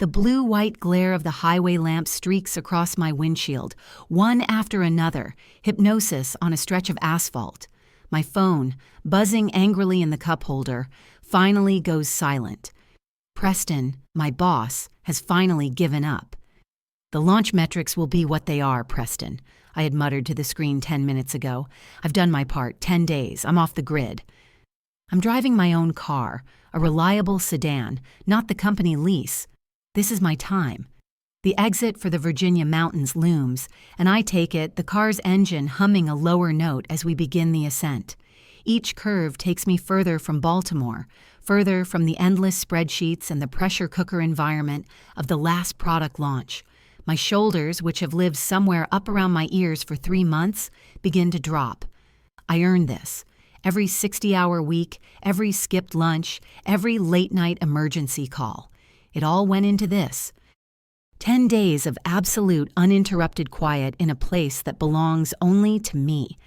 The blue-white glare of the highway lamp streaks across my windshield, one after another, hypnosis on a stretch of asphalt. My phone, buzzing angrily in the cup holder, finally goes silent. Preston, my boss, has finally given up. The launch metrics will be what they are, Preston, I had muttered to the screen 10 minutes ago. I've done my part, 10 days, I'm off the grid. I'm driving my own car, a reliable sedan, not the company lease. This is my time. The exit for the Virginia mountains looms, and I take it, the car's engine humming a lower note as we begin the ascent. Each curve takes me further from Baltimore, further from the endless spreadsheets and the pressure cooker environment of the last product launch. My shoulders, which have lived somewhere up around my ears for 3 months, begin to drop. I earned this. Every 60-hour week, every skipped lunch, every late-night emergency call. It all went into this. 10 days of absolute uninterrupted quiet in a place that belongs only to me.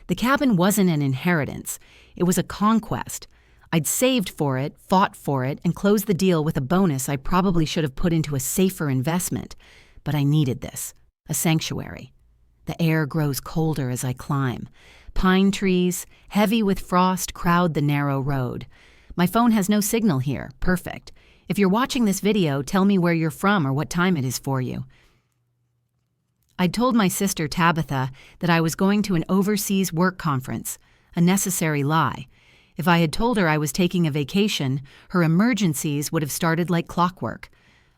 The cabin wasn't an inheritance. It was a conquest. I'd saved for it, fought for it, and closed the deal with a bonus I probably should have put into a safer investment. But I needed this, a sanctuary. The air grows colder as I climb. Pine trees, heavy with frost, crowd the narrow road. My phone has no signal here. Perfect. If you're watching this video, tell me where you're from or what time it is for you. I'd told my sister Tabitha that I was going to an overseas work conference, a necessary lie. If I had told her I was taking a vacation, her emergencies would have started like clockwork.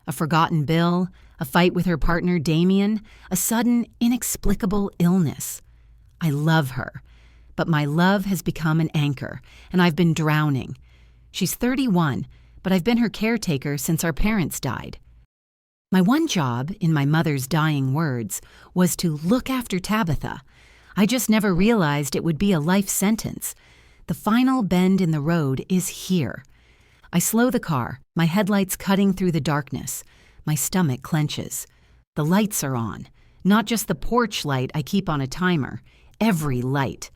A forgotten bill, a fight with her partner Damien, a sudden, inexplicable illness. I love her, but my love has become an anchor, and I've been drowning. She's 31, but I've been her caretaker since our parents died. My one job, in my mother's dying words, was to look after Tabitha. I just never realized it would be a life sentence. The final bend in the road is here. I slow the car, my headlights cutting through the darkness. My stomach clenches. The lights are on. Not just the porch light I keep on a timer. Every light.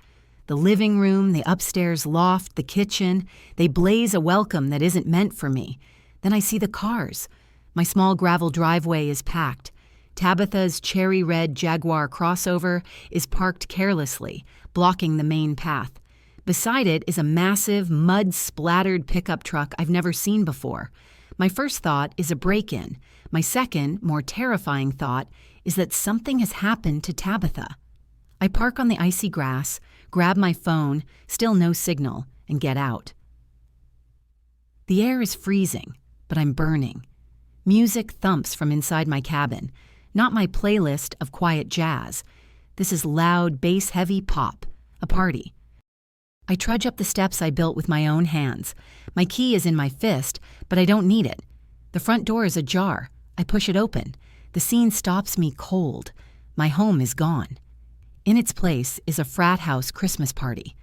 The living room, the upstairs loft, the kitchen, they blaze a welcome that isn't meant for me. Then I see the cars. My small gravel driveway is packed. Tabitha's cherry red Jaguar crossover is parked carelessly, blocking the main path. Beside it is a massive, mud-splattered pickup truck I've never seen before. My first thought is a break-in. My second, more terrifying thought is that something has happened to Tabitha. I park on the icy grass, grab my phone, still no signal, and get out. The air is freezing, but I'm burning. Music thumps from inside my cabin, not my playlist of quiet jazz. This is loud, bass-heavy pop, a party. I trudge up the steps I built with my own hands. My key is in my fist, but I don't need it. The front door is ajar. I push it open. The scene stops me cold. My home is gone. In its place is a frat house Christmas party.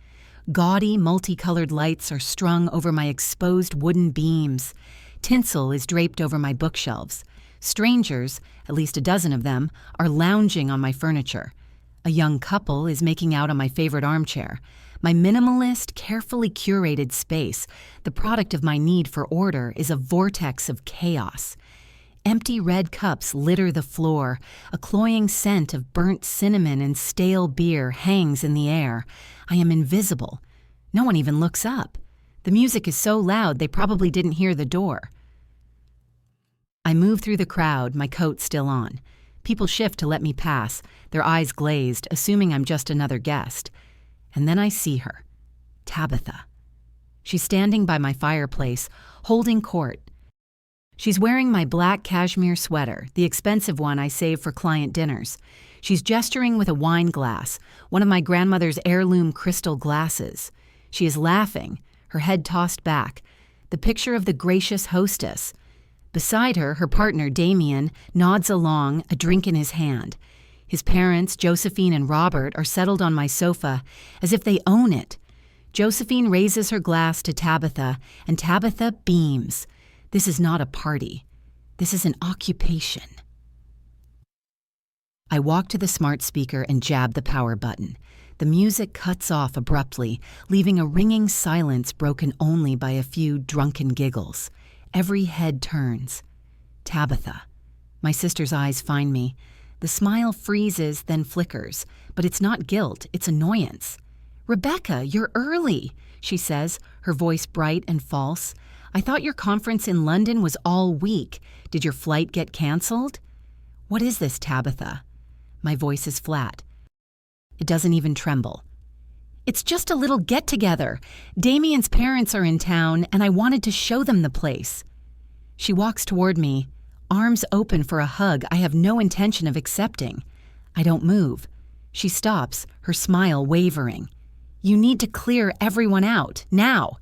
Gaudy, multicolored lights are strung over my exposed wooden beams. Tinsel is draped over my bookshelves. Strangers, at least a dozen of them, are lounging on my furniture. A young couple is making out on my favorite armchair. My minimalist, carefully curated space, the product of my need for order, is a vortex of chaos. Empty red cups litter the floor. A cloying scent of burnt cinnamon and stale beer hangs in the air. I am invisible. No one even looks up. The music is so loud they probably didn't hear the door. I move through the crowd, my coat still on. People shift to let me pass, their eyes glazed, assuming I'm just another guest. And then I see her, Tabitha. She's standing by my fireplace, holding court. She's wearing my black cashmere sweater, the expensive one I save for client dinners. She's gesturing with a wine glass, one of my grandmother's heirloom crystal glasses. She is laughing, her head tossed back, the picture of the gracious hostess. Beside her, her partner, Damien, nods along, a drink in his hand. His parents, Josephine and Robert, are settled on my sofa, as if they own it. Josephine raises her glass to Tabitha, and Tabitha beams. This is not a party. This is an occupation. I walk to the smart speaker and jab the power button. The music cuts off abruptly, leaving a ringing silence broken only by a few drunken giggles. Every head turns. Tabitha. My sister's eyes find me. The smile freezes, then flickers, but it's not guilt, it's annoyance. "Rebecca, you're early," she says, her voice bright and false. "I thought your conference in London was all week. Did your flight get canceled?" "What is this, Tabitha?" My voice is flat. It doesn't even tremble. "It's just a little get-together. Damien's parents are in town, and I wanted to show them the place." She walks toward me, arms open for a hug I have no intention of accepting. I don't move. She stops, her smile wavering. "You need to clear everyone out, now."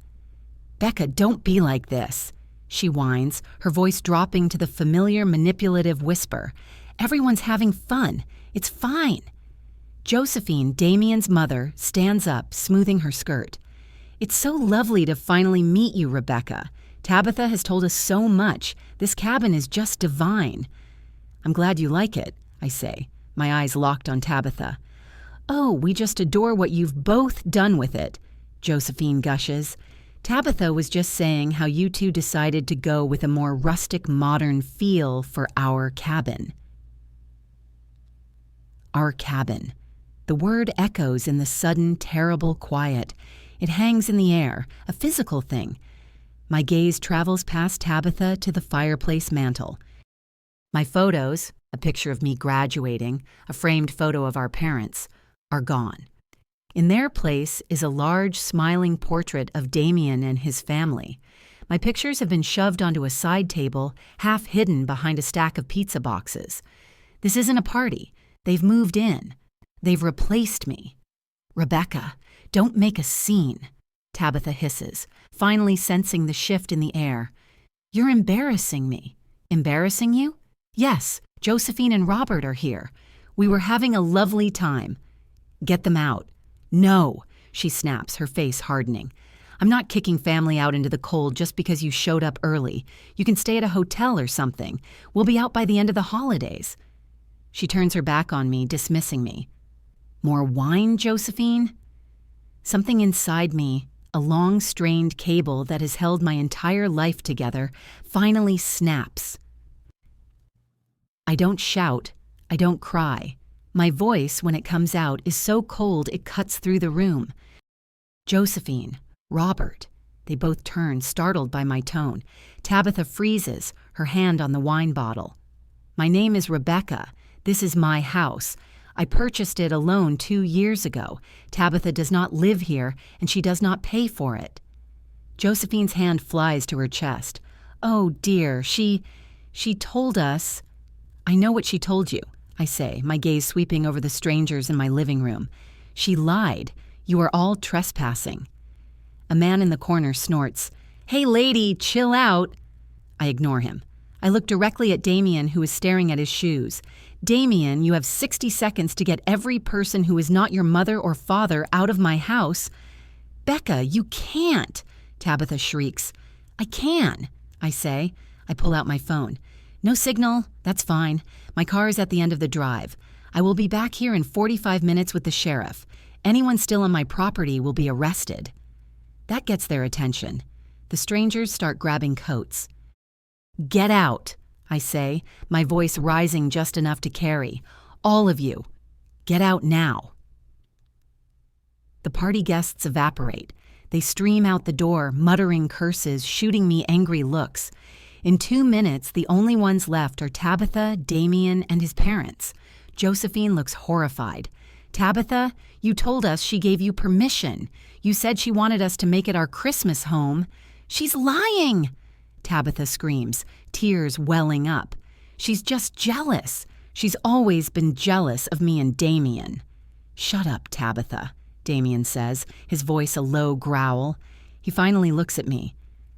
"Becca, don't be like this," she whines, her voice dropping to the familiar manipulative whisper. "Everyone's having fun. It's fine." Josephine, Damien's mother, stands up, smoothing her skirt. "It's so lovely to finally meet you, Rebecca. Tabitha has told us so much. This cabin is just divine." "I'm glad you like it," I say, my eyes locked on Tabitha. "Oh, we just adore what you've both done with it," Josephine gushes. "Tabitha was just saying how you two decided to go with a more rustic, modern feel for our cabin." Our cabin. The word echoes in the sudden, terrible quiet. It hangs in the air, a physical thing. My gaze travels past Tabitha to the fireplace mantel. My photos, a picture of me graduating, a framed photo of our parents, are gone. In their place is a large, smiling portrait of Damien and his family. My pictures have been shoved onto a side table, half hidden behind a stack of pizza boxes. This isn't a party. They've moved in. They've replaced me. "Rebecca, don't make a scene," Tabitha hisses, finally sensing the shift in the air. "You're embarrassing me." "Embarrassing you?" "Yes, Josephine and Robert are here. We were having a lovely time." "Get them out." "No," she snaps, her face hardening. "I'm not kicking family out into the cold just because you showed up early. You can stay at a hotel or something. We'll be out by the end of the holidays." She turns her back on me, dismissing me. "More wine, Josephine?" Something inside me, a long, strained cable that has held my entire life together, finally snaps. I don't shout. I don't cry. My voice, when it comes out, is so cold it cuts through the room. "Josephine, Robert." They both turn, startled by my tone. Tabitha freezes, her hand on the wine bottle. "My name is Rebecca. This is my house. I purchased it alone 2 years ago. Tabitha does not live here, and she does not pay for it." Josephine's hand flies to her chest. "Oh, dear, she told us—" "I know what she told you," I say, my gaze sweeping over the strangers in my living room. "She lied. You are all trespassing." A man in the corner snorts. "Hey, lady, chill out." I ignore him. I look directly at Damien, who is staring at his shoes. "Damien, you have 60 seconds to get every person who is not your mother or father out of my house." "Becca, you can't," Tabitha shrieks. "I can," I say. I pull out my phone. "No signal. That's fine. My car is at the end of the drive. I will be back here in 45 minutes with the sheriff. Anyone still on my property will be arrested." That gets their attention. The strangers start grabbing coats. "Get out," I say, my voice rising just enough to carry. "All of you. Get out now." The party guests evaporate. They stream out the door, muttering curses, shooting me angry looks. In 2 minutes, the only ones left are Tabitha, Damien, and his parents. Josephine looks horrified. "Tabitha, you told us she gave you permission. You said she wanted us to make it our Christmas home." "She's lying!" Tabitha screams, tears welling up. "She's just jealous. She's always been jealous of me and Damien." "Shut up, Tabitha," Damien says, his voice a low growl. He finally looks at me.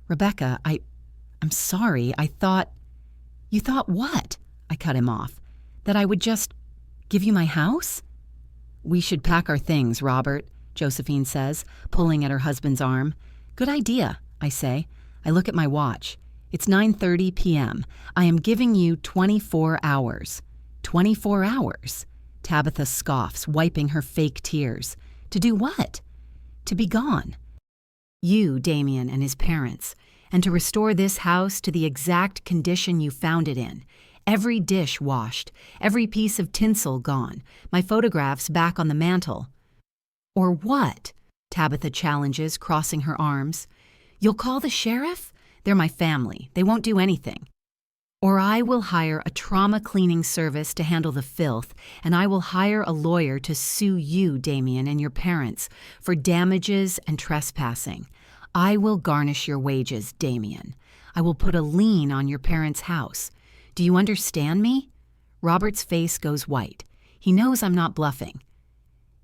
"Rebecca, I'm sorry. I thought—" "You thought what?" I cut him off. "That I would just give you my house?" "We should pack our things, Robert," Josephine says, pulling at her husband's arm. "Good idea," I say. I look at my watch. It's 9:30 p.m. I am giving you 24 hours. 24 hours? Tabitha scoffs, wiping her fake tears. To do what? To be gone. You, Damien, and his parents. and to restore this house to the exact condition you found it in. Every dish washed, every piece of tinsel gone, my photographs back on the mantel. Or what? Tabitha challenges, crossing her arms. You'll call the sheriff? They're my family. They won't do anything. Or I will hire a trauma cleaning service to handle the filth, and I will hire a lawyer to sue you, Damien, and your parents for damages and trespassing. I will garnish your wages, Damien. I will put a lien on your parents' house. Do you understand me? Robert's face goes white. He knows I'm not bluffing.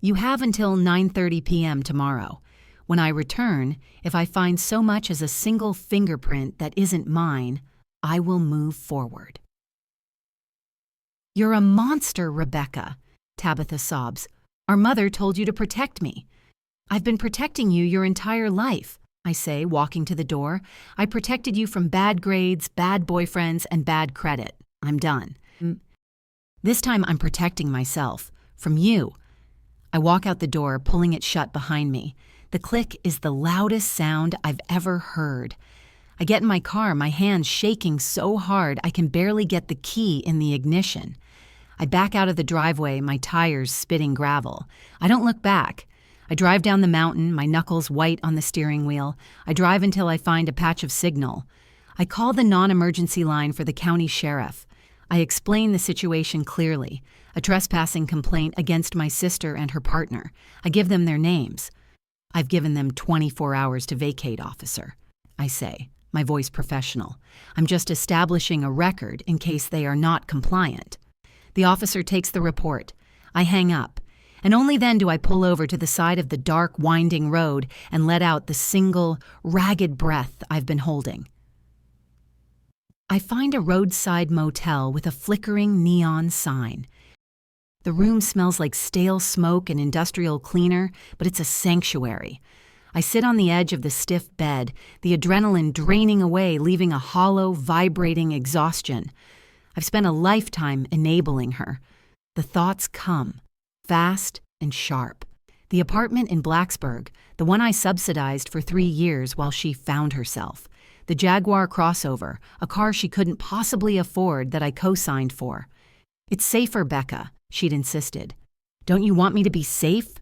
You have until 9:30 p.m. tomorrow. When I return, if I find so much as a single fingerprint that isn't mine, I will move forward. You're a monster, Rebecca, Tabitha sobs. Our mother told you to protect me. I've been protecting you your entire life, I say, walking to the door. I protected you from bad grades, bad boyfriends, and bad credit. I'm done. This time I'm protecting myself. From you. I walk out the door, pulling it shut behind me. The click is the loudest sound I've ever heard. I get in my car, my hands shaking so hard I can barely get the key in the ignition. I back out of the driveway, my tires spitting gravel. I don't look back. I drive down the mountain, my knuckles white on the steering wheel. I drive until I find a patch of signal. I call the non-emergency line for the county sheriff. I explain the situation clearly. A trespassing complaint against my sister and her partner. I give them their names. I've given them 24 hours to vacate, officer, I say, my voice professional. I'm just establishing a record in case they are not compliant. The officer takes the report. I hang up, and only then do I pull over to the side of the dark, winding road and let out the single, ragged breath I've been holding. I find a roadside motel with a flickering neon sign. The room smells like stale smoke and industrial cleaner, but it's a sanctuary. I sit on the edge of the stiff bed, the adrenaline draining away, leaving a hollow, vibrating exhaustion. I've spent a lifetime enabling her. The thoughts come, fast and sharp. The apartment in Blacksburg, the one I subsidized for 3 years while she found herself. The Jaguar crossover, a car she couldn't possibly afford that I co-signed for. It's safer, Becca, she'd insisted. Don't you want me to be safe?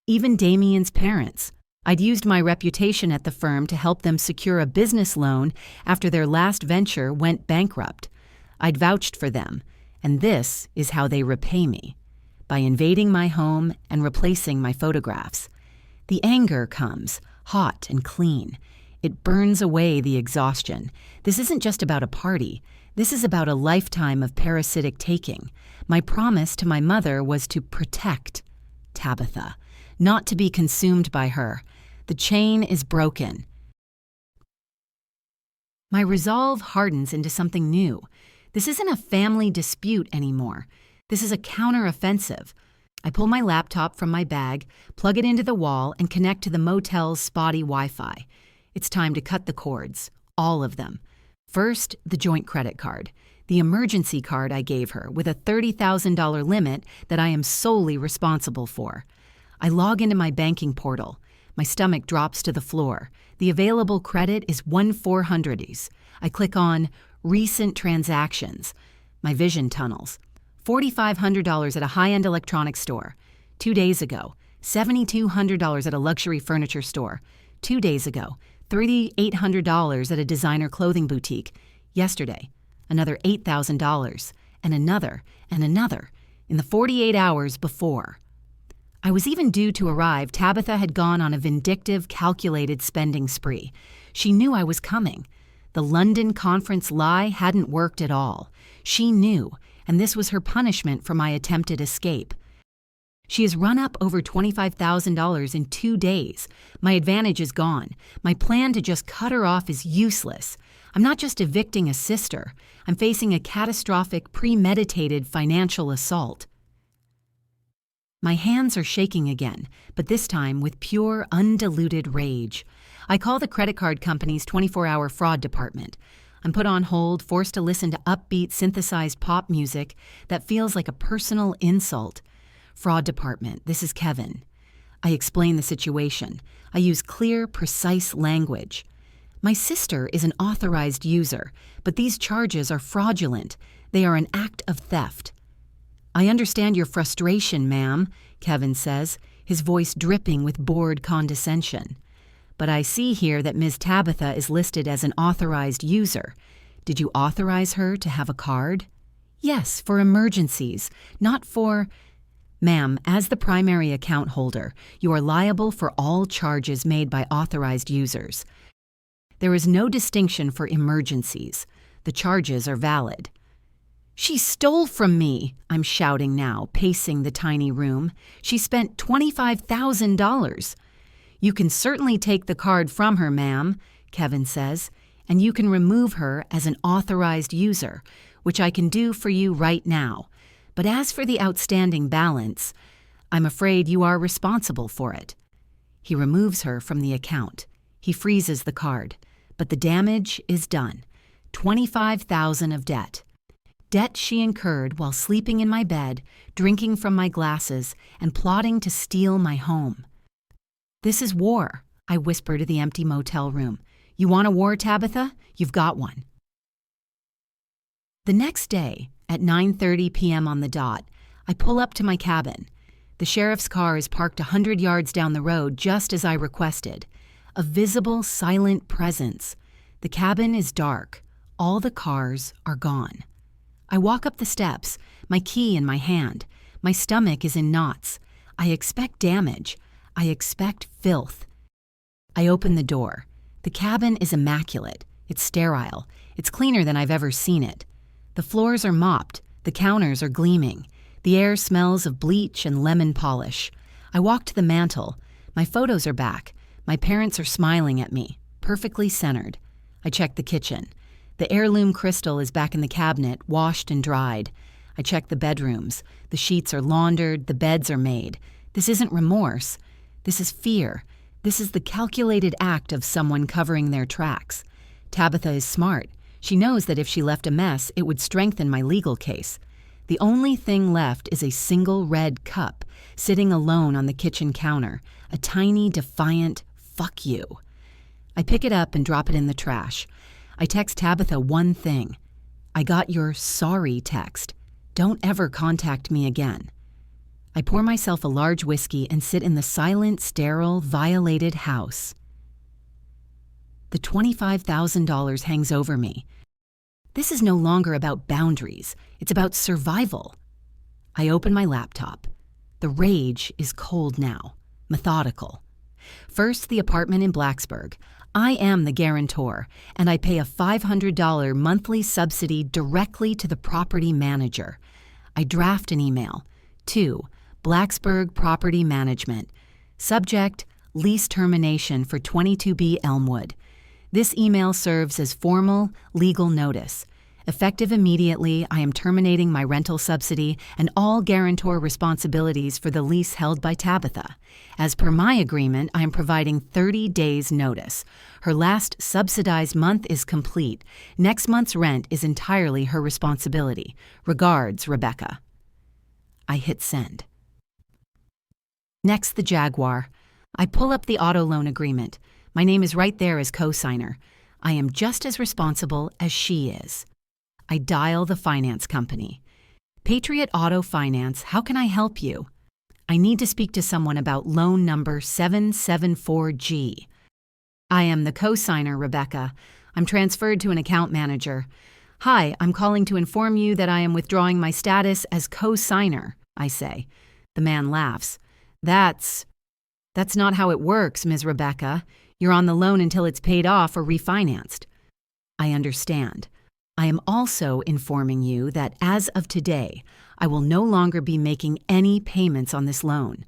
Even Damien's parents. I'd used my reputation at the firm to help them secure a business loan after their last venture went bankrupt. I'd vouched for them, and this is how they repay me, by invading my home and replacing my photographs. The anger comes, hot and clean. It burns away the exhaustion. This isn't just about a party. This is about a lifetime of parasitic taking. My promise to my mother was to protect Tabitha, not to be consumed by her. The chain is broken. My resolve hardens into something new. This isn't a family dispute anymore. This is a counter-offensive. I pull my laptop from my bag, plug it into the wall, and connect to the motel's spotty Wi-Fi. It's time to cut the cords, all of them. First, the joint credit card, the emergency card I gave her with a $30,000 limit that I am solely responsible for. I log into my banking portal. My stomach drops to the floor. The available credit is 1/400s. I click on Recent Transactions. My vision tunnels. $4,500 at a high-end electronics store. 2 days ago. $7,200 at a luxury furniture store. 2 days ago. $3,800 at a designer clothing boutique. Yesterday, another $8,000, and another, in the 48 hours before. I was even due to arrive. Tabitha had gone on a vindictive, calculated spending spree. She knew I was coming. The London conference lie hadn't worked at all. She knew, and this was her punishment for my attempted escape. She has run up over $25,000 in 2 days. My advantage is gone. My plan to just cut her off is useless. I'm not just evicting a sister. I'm facing a catastrophic, premeditated financial assault. My hands are shaking again, but this time with pure, undiluted rage. I call the credit card company's 24-hour fraud department. I'm put on hold, forced to listen to upbeat, synthesized pop music that feels like a personal insult. Fraud department, this is Kevin. I explain the situation. I use clear, precise language. My sister is an authorized user, but these charges are fraudulent. They are an act of theft. I understand your frustration, ma'am, Kevin says, his voice dripping with bored condescension. But I see here that Ms. Tabitha is listed as an authorized user. Did you authorize her to have a card? Yes, for emergencies, not for... Ma'am, as the primary account holder, you are liable for all charges made by authorized users. There is no distinction for emergencies. The charges are valid. She stole from me, I'm shouting now, pacing the tiny room. She spent $25,000. You can certainly take the card from her, ma'am, Kevin says, and you can remove her as an authorized user, which I can do for you right now. But as for the outstanding balance, I'm afraid you are responsible for it. He removes her from the account. He freezes the card. But the damage is done. $25,000 of debt. Debt she incurred while sleeping in my bed, drinking from my glasses, and plotting to steal my home. This is war, I whisper to the empty motel room. You want a war, Tabitha? You've got one. The next day, at 9:30 p.m. on the dot, I pull up to my cabin. The sheriff's car is parked 100 yards down the road just as I requested. A visible, silent presence. The cabin is dark. All the cars are gone. I walk up the steps, my key in my hand. My stomach is in knots. I expect damage. I expect filth. I open the door. The cabin is immaculate. It's sterile. It's cleaner than I've ever seen it. The floors are mopped. The counters are gleaming. The air smells of bleach and lemon polish. I walk to the mantel. My photos are back. My parents are smiling at me, perfectly centered. I check the kitchen. The heirloom crystal is back in the cabinet, washed and dried. I check the bedrooms. The sheets are laundered, the beds are made. This isn't remorse. This is fear. This is the calculated act of someone covering their tracks. Tabitha is smart. She knows that if she left a mess, it would strengthen my legal case. The only thing left is a single red cup, sitting alone on the kitchen counter, a tiny, defiant "fuck you." I pick it up and drop it in the trash. I text Tabitha one thing. I got your sorry text. Don't ever contact me again. I pour myself a large whiskey and sit in the silent, sterile, violated house. The $25,000 hangs over me. This is no longer about boundaries. It's about survival. I open my laptop. The rage is cold now, methodical. First, the apartment in Blacksburg. I am the guarantor, and I pay a $500 monthly subsidy directly to the property manager. I draft an email. 2. Blacksburg Property Management. Subject, lease termination for 22B Elmwood. This email serves as formal, legal notice. Effective immediately, I am terminating my rental subsidy and all guarantor responsibilities for the lease held by Tabitha. As per my agreement, I am providing 30 days' notice. Her last subsidized month is complete. Next month's rent is entirely her responsibility. Regards, Rebecca. I hit send. Next, the Jaguar. I pull up the auto loan agreement. My name is right there as co-signer. I am just as responsible as she is. I dial the finance company. Patriot Auto Finance, how can I help you? I need to speak to someone about loan number 774G. I am the co-signer, Rebecca. I'm transferred to an account manager. Hi, I'm calling to inform you that I am withdrawing my status as co-signer, I say. The man laughs. That's not how it works, Ms. Rebecca. You're on the loan until it's paid off or refinanced. I understand. I am also informing you that as of today, I will no longer be making any payments on this loan.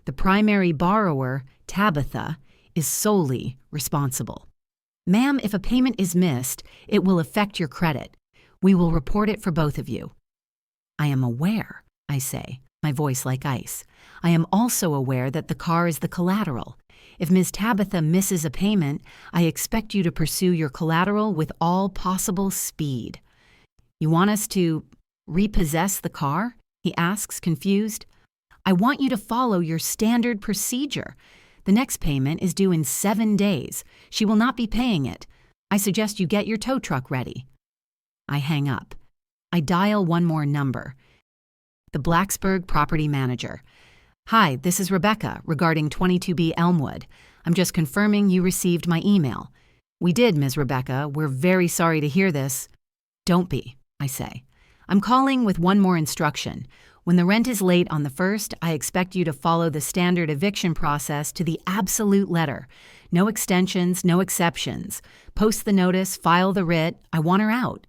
The primary borrower, Tabitha, is solely responsible. Ma'am, if a payment is missed, it will affect your credit. We will report it for both of you. I am aware, I say, my voice like ice. I am also aware that the car is the collateral. If Ms. Tabitha misses a payment, I expect you to pursue your collateral with all possible speed. You want us to repossess the car? He asks, confused. I want you to follow your standard procedure. The next payment is due in 7 days. She will not be paying it. I suggest you get your tow truck ready. I hang up. I dial one more number. The Blacksburg property manager. Hi, this is Rebecca regarding 22B Elmwood. I'm just confirming you received my email. We did, Ms. Rebecca. We're very sorry to hear this. Don't be, I say. I'm calling with one more instruction. When the rent is late on the 1st, I expect you to follow the standard eviction process to the absolute letter. No extensions, no exceptions. Post the notice, file the writ. I want her out.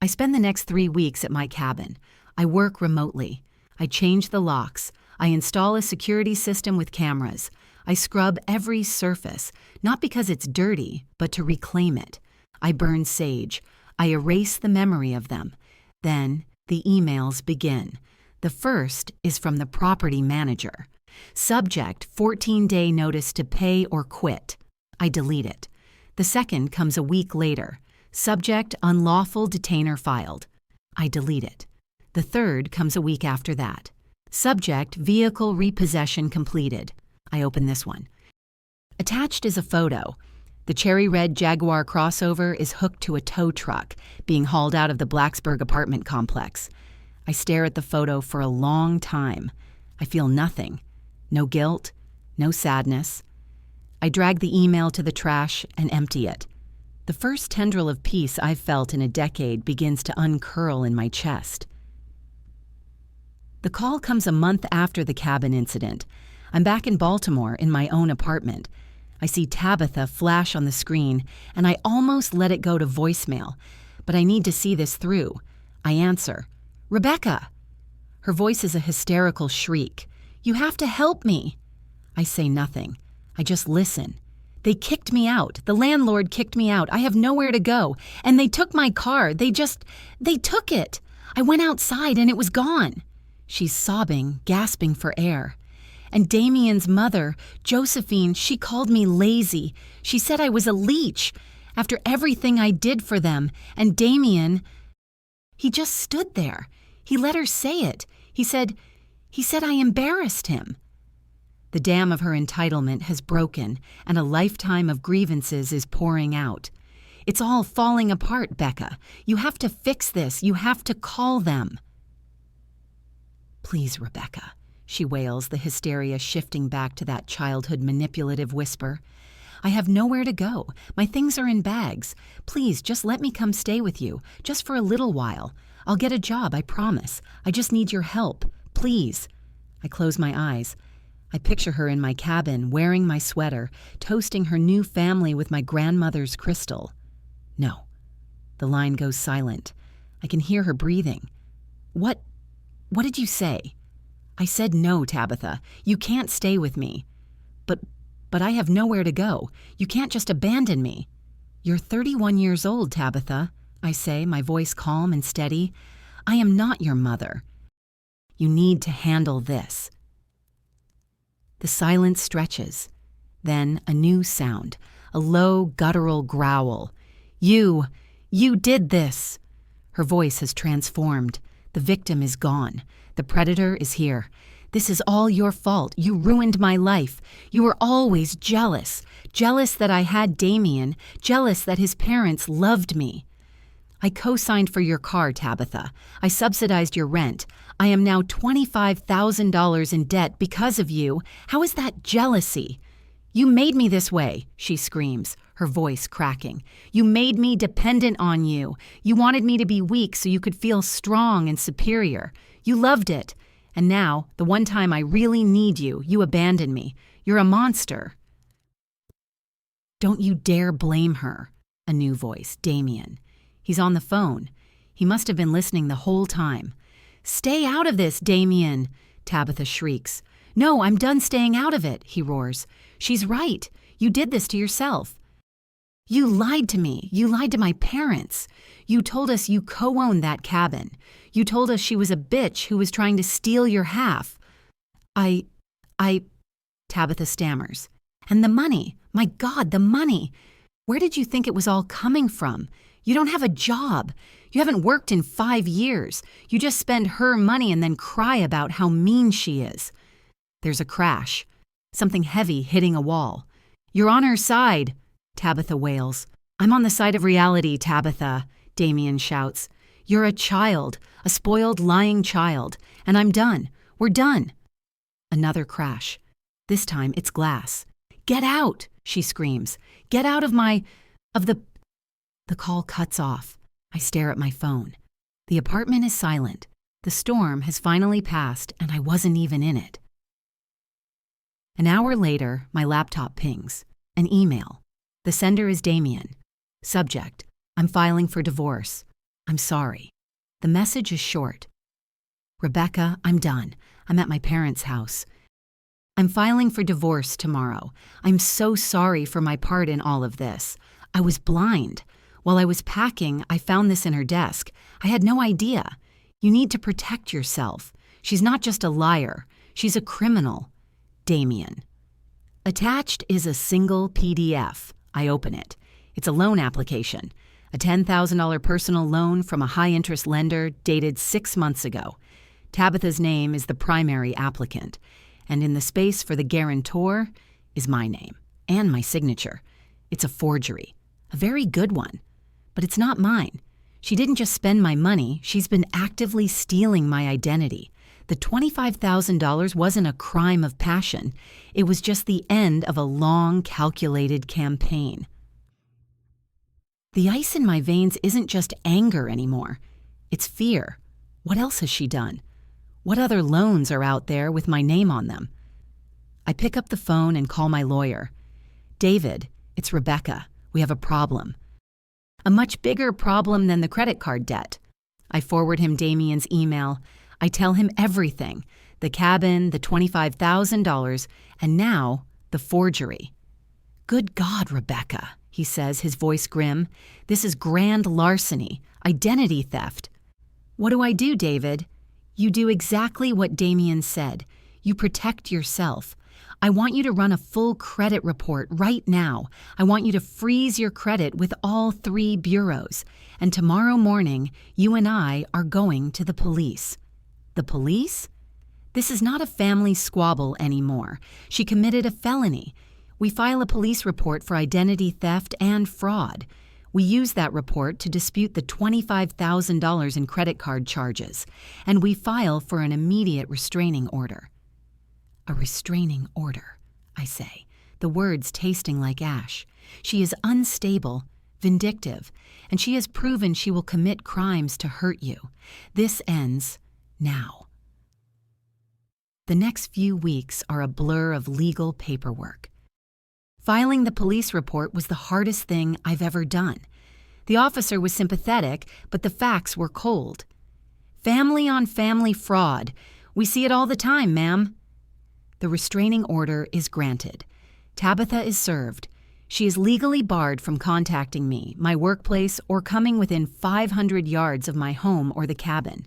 I spend the next 3 weeks at my cabin. I work remotely. I change the locks. I install a security system with cameras. I scrub every surface, not because it's dirty, but to reclaim it. I burn sage. I erase the memory of them. Then the emails begin. The first is from the property manager. Subject, 14-day notice to pay or quit. I delete it. The second comes a week later. Subject, unlawful detainer filed. I delete it. The third comes a week after that. Subject, vehicle repossession completed. I open this one. Attached is a photo. The cherry red Jaguar crossover is hooked to a tow truck, being hauled out of the Blacksburg apartment complex. I stare at the photo for a long time. I feel nothing. No guilt, no sadness. I drag the email to the trash and empty it. The first tendril of peace I've felt in a decade begins to uncurl in my chest. The call comes a month after the cabin incident. I'm back in Baltimore in my own apartment. I see Tabitha flash on the screen, and I almost let it go to voicemail. But I need to see this through. I answer, "Rebecca!" Her voice is a hysterical shriek. "You have to help me!" I say nothing. I just listen. "They kicked me out. The landlord kicked me out. I have nowhere to go. And they took my car. They took it. I went outside and it was gone." She's sobbing, gasping for air. "And Damien's mother, Josephine, she called me lazy. She said I was a leech after everything I did for them. And Damien, he just stood there. He let her say it. He said I embarrassed him." The dam of her entitlement has broken, and a lifetime of grievances is pouring out. "It's all falling apart, Becca. You have to fix this. You have to call them." "Please, Rebecca," she wails, the hysteria shifting back to that childhood manipulative whisper. "I have nowhere to go. My things are in bags. Please, just let me come stay with you, just for a little while. I'll get a job, I promise. I just need your help. Please." I close my eyes. I picture her in my cabin, wearing my sweater, toasting her new family with my grandmother's crystal. No. The line goes silent. I can hear her breathing. What did you say?" "I said no, Tabitha. You can't stay with me." But I have nowhere to go. You can't just abandon me." "You're 31 years old, Tabitha," I say, my voice calm and steady. "I am not your mother. You need to handle this." The silence stretches. Then a new sound, a low, guttural growl. You did this." Her voice has transformed. The victim is gone. The predator is here. "This is all your fault. You ruined my life. You were always jealous. Jealous that I had Damien. Jealous that his parents loved me. I co-signed for your car, Tabitha. I subsidized your rent. I am now $25,000 in debt because of you. How is that jealousy?" "You made me this way," she screams, her voice cracking. "You made me dependent on you. You wanted me to be weak so you could feel strong and superior. You loved it. And now, the one time I really need you, you abandon me. You're a monster." "Don't you dare blame her." A new voice, Damien. He's on the phone. He must have been listening the whole time. "Stay out of this, Damien," Tabitha shrieks. "No, I'm done staying out of it," he roars. "She's right. You did this to yourself. You lied to me. You lied to my parents. You told us you co-owned that cabin. You told us she was a bitch who was trying to steal your half." I, Tabitha stammers. "And the money. My God, the money. Where did you think it was all coming from? You don't have a job. You haven't worked in 5 years. You just spend her money and then cry about how mean she is." There's a crash. Something heavy hitting a wall. "You're on her side," Tabitha wails. "I'm on the side of reality, Tabitha," Damien shouts. "You're a child, a spoiled, lying child, and I'm done. We're done." Another crash. This time it's glass. "Get out," she screams. "Get out of the..." The call cuts off. I stare at my phone. The apartment is silent. The storm has finally passed, and I wasn't even in it. An hour later, my laptop pings. An email. The sender is Damien. Subject: "I'm filing for divorce. I'm sorry." The message is short. "Rebecca, I'm done. I'm at my parents' house. I'm filing for divorce tomorrow. I'm so sorry for my part in all of this. I was blind. While I was packing, I found this in her desk. I had no idea. You need to protect yourself. She's not just a liar. She's a criminal. Damien." Attached is a single PDF. I open it. It's a loan application. A $10,000 personal loan from a high-interest lender dated 6 months ago. Tabitha's name is the primary applicant, and in the space for the guarantor is my name and my signature. It's a forgery, a very good one, but it's not mine. She didn't just spend my money, she's been actively stealing my identity. The $25,000 wasn't a crime of passion. It was just the end of a long, calculated campaign. The ice in my veins isn't just anger anymore. It's fear. What else has she done? What other loans are out there with my name on them? I pick up the phone and call my lawyer. "David, it's Rebecca. We have a problem. A much bigger problem than the credit card debt." I forward him Damien's email. I tell him everything: the cabin, the $25,000, and now the forgery. "Good God, Rebecca," he says, his voice grim. "This is grand larceny, identity theft." "What do I do, David?" "You do exactly what Damien said. You protect yourself. I want you to run a full credit report right now. I want you to freeze your credit with all 3 bureaus. And tomorrow morning, you and I are going to the police." The police? This is not a family squabble anymore. She committed a felony. We file a police report for identity theft and fraud. We use that report to dispute the $25,000 in credit card charges, and we file for an immediate restraining order. A restraining order, I say, the words tasting like ash. She is unstable, vindictive, and she has proven she will commit crimes to hurt you. This ends now. The next few weeks are a blur of legal paperwork. Filing the police report was the hardest thing I've ever done. The officer was sympathetic, but the facts were cold. "Family on family fraud. We see it all the time, ma'am." The restraining order is granted. Tabitha is served. She is legally barred from contacting me, my workplace, or coming within 500 yards of my home or the cabin.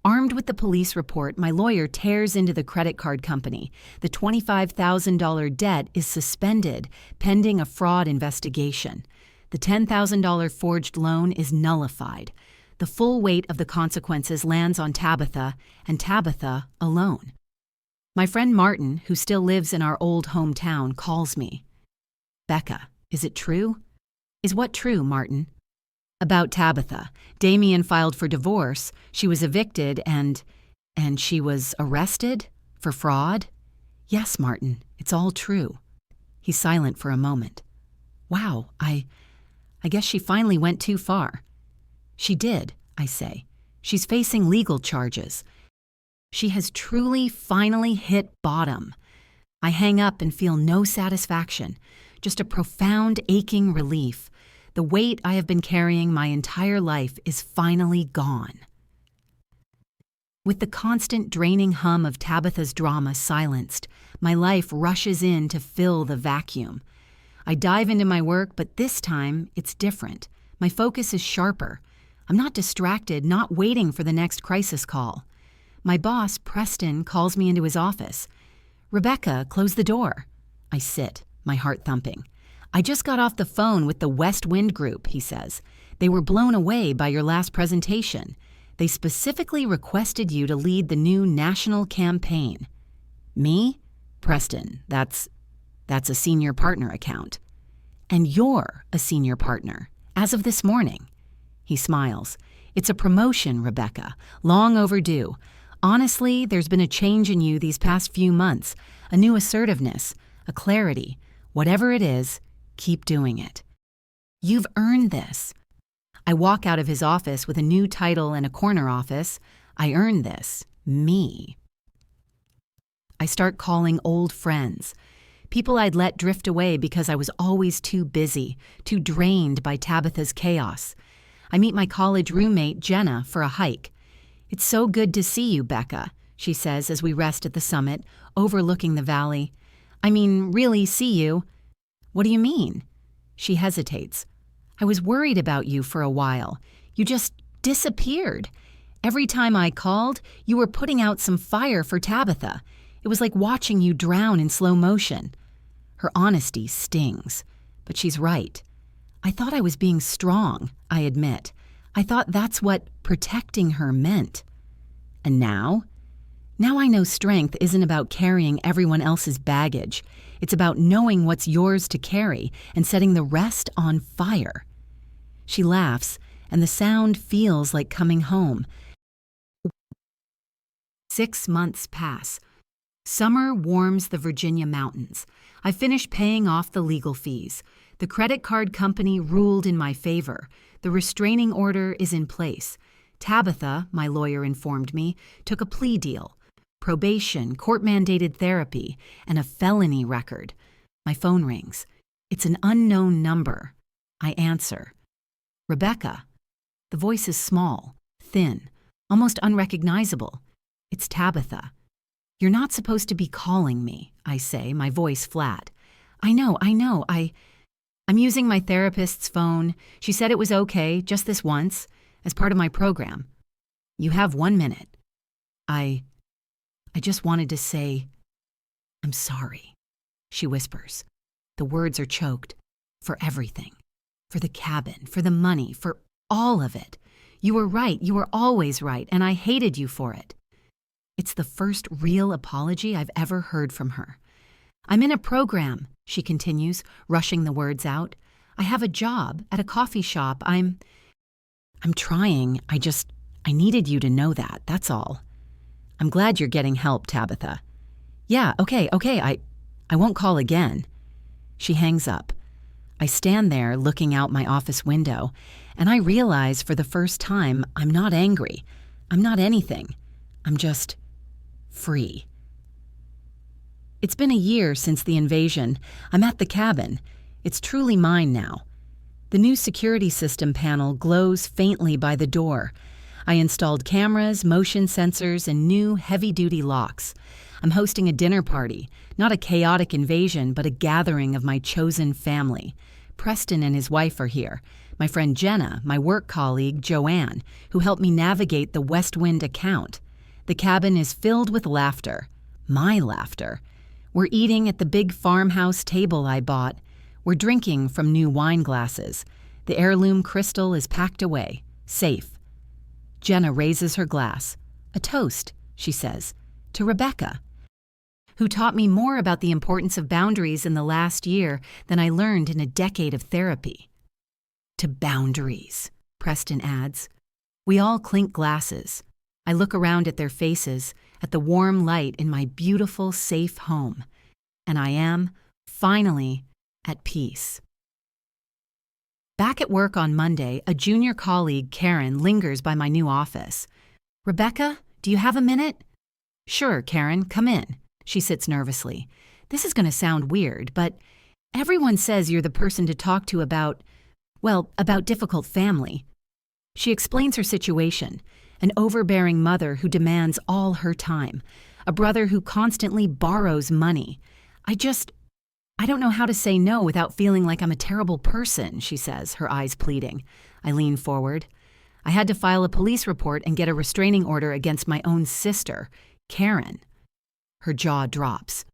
Armed with the police report, my lawyer tears into the credit card company. The $25,000 debt is suspended, pending a fraud investigation. The $10,000 forged loan is nullified. The full weight of the consequences lands on Tabitha, and Tabitha alone. My friend Martin, who still lives in our old hometown, calls me. "Becca, is it true?" "Is what true, Martin?" "About Tabitha. Damien filed for divorce. She was evicted and she was arrested for fraud?" "Yes, Martin, it's all true." He's silent for a moment. "Wow, I guess she finally went too far." "She did," I say. "She's facing legal charges. She has truly, finally hit bottom." I hang up and feel no satisfaction, just a profound, aching relief. The weight I have been carrying my entire life is finally gone. With the constant draining hum of Tabitha's drama silenced, my life rushes in to fill the vacuum. I dive into my work, but this time it's different. My focus is sharper. I'm not distracted, not waiting for the next crisis call. My boss, Preston, calls me into his office. "Rebecca, close the door." I sit, my heart thumping. "I just got off the phone with the West Wind Group," he says. "They were blown away by your last presentation. They specifically requested you to lead the new national campaign." "Me?" "Preston, that's a senior partner account." And you're a senior partner, as of this morning. He smiles. It's a promotion, Rebecca. Long overdue. Honestly, there's been a change in you these past few months. A new assertiveness, a clarity. Whatever it is, keep doing it. You've earned this. I walk out of his office with a new title and a corner office. I earned this. Me. I start calling old friends. People I'd let drift away because I was always too busy, too drained by Tabitha's chaos. I meet my college roommate, Jenna, for a hike. It's so good to see you, Becca, she says as we rest at the summit, overlooking the valley. I mean, really see you. What do you mean? She hesitates. I was worried about you for a while. You just disappeared. Every time I called, you were putting out some fire for Tabitha. It was like watching you drown in slow motion. Her honesty stings, but she's right. I thought I was being strong, I admit. I thought that's what protecting her meant. And now? Now I know strength isn't about carrying everyone else's baggage. It's about knowing what's yours to carry and setting the rest on fire. She laughs, and the sound feels like coming home. 6 months pass. Summer warms the Virginia mountains. I finish paying off the legal fees. The credit card company ruled in my favor. The restraining order is in place. Tabitha, my lawyer informed me, took a plea deal. Probation, court-mandated therapy, and a felony record. My phone rings. It's an unknown number. I answer. Rebecca. The voice is small, thin, almost unrecognizable. It's Tabitha. You're not supposed to be calling me, I say, my voice flat. I know. I'm using my therapist's phone. She said it was okay, just this once, as part of my program. You have 1 minute. I just wanted to say, I'm sorry, she whispers. The words are choked. For everything. For the cabin, for the money, for all of it. You were right, you were always right, and I hated you for it. It's the first real apology I've ever heard from her. I'm in a program, she continues, rushing the words out. I have a job at a coffee shop. I'm trying. I needed you to know that, that's all. I'm glad you're getting help, Tabitha. Yeah, okay, I won't call again. She hangs up. I stand there looking out my office window, and I realize for the first time I'm not angry. I'm not anything. I'm just free. It's been a year since the invasion. I'm at the cabin. It's truly mine now. The new security system panel glows faintly by the door. I installed cameras, motion sensors, and new heavy-duty locks. I'm hosting a dinner party, not a chaotic invasion, but a gathering of my chosen family. Preston and his wife are here. My friend Jenna, my work colleague Joanne, who helped me navigate the West Wind account. The cabin is filled with laughter. My laughter. We're eating at the big farmhouse table I bought. We're drinking from new wine glasses. The heirloom crystal is packed away, safe. Jenna raises her glass. A toast, she says, to Rebecca, who taught me more about the importance of boundaries in the last year than I learned in a decade of therapy. To boundaries, Preston adds. We all clink glasses. I look around at their faces, at the warm light in my beautiful, safe home, and I am, finally, at peace. Back at work on Monday, a junior colleague, Karen, lingers by my new office. Rebecca, do you have a minute? Sure, Karen, come in. She sits nervously. This is going to sound weird, but everyone says you're the person to talk to about difficult family. She explains her situation. An overbearing mother who demands all her time. A brother who constantly borrows money. I don't know how to say no without feeling like I'm a terrible person, she says, her eyes pleading. I lean forward. I had to file a police report and get a restraining order against my own sister, Karen. Her jaw drops.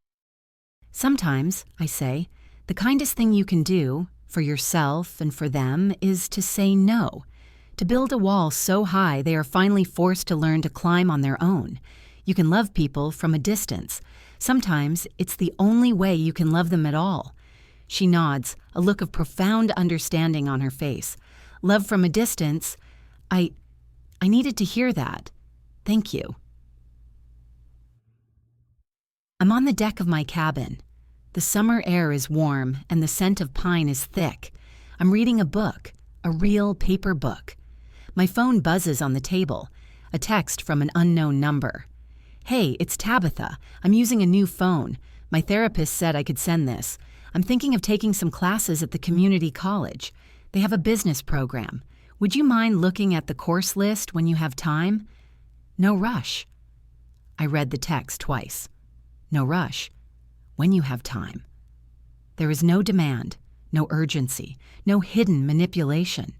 Sometimes, I say, the kindest thing you can do, for yourself and for them, is to say no. To build a wall so high they are finally forced to learn to climb on their own. You can love people from a distance. Sometimes it's the only way you can love them at all. She nods, a look of profound understanding on her face. Love from a distance. I needed to hear that. Thank you. I'm on the deck of my cabin. The summer air is warm and the scent of pine is thick. I'm reading a book, a real paper book. My phone buzzes on the table, a text from an unknown number. Hey, it's Tabitha. I'm using a new phone. My therapist said I could send this. I'm thinking of taking some classes at the community college. They have a business program. Would you mind looking at the course list when you have time? No rush. I read the text twice. No rush. When you have time. There is no demand, no urgency, no hidden manipulation.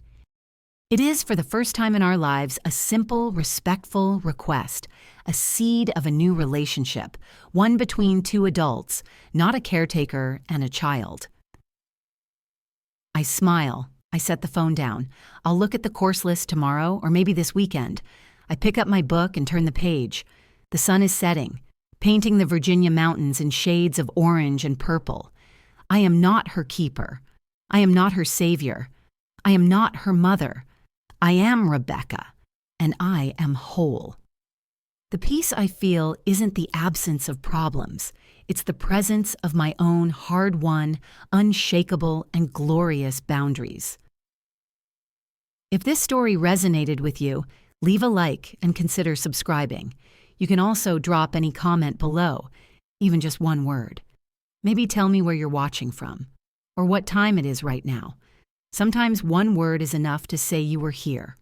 It is, for the first time in our lives, a simple, respectful request, a seed of a new relationship, one between two adults, not a caretaker and a child. I smile. I set the phone down. I'll look at the course list tomorrow or maybe this weekend. I pick up my book and turn the page. The sun is setting, painting the Virginia mountains in shades of orange and purple. I am not her keeper. I am not her savior. I am not her mother. I am Rebecca, and I am whole. The peace I feel isn't the absence of problems. It's the presence of my own hard-won, unshakable, and glorious boundaries. If this story resonated with you, leave a like and consider subscribing. You can also drop any comment below, even just one word. Maybe tell me where you're watching from, or what time it is right now. Sometimes one word is enough to say you were here.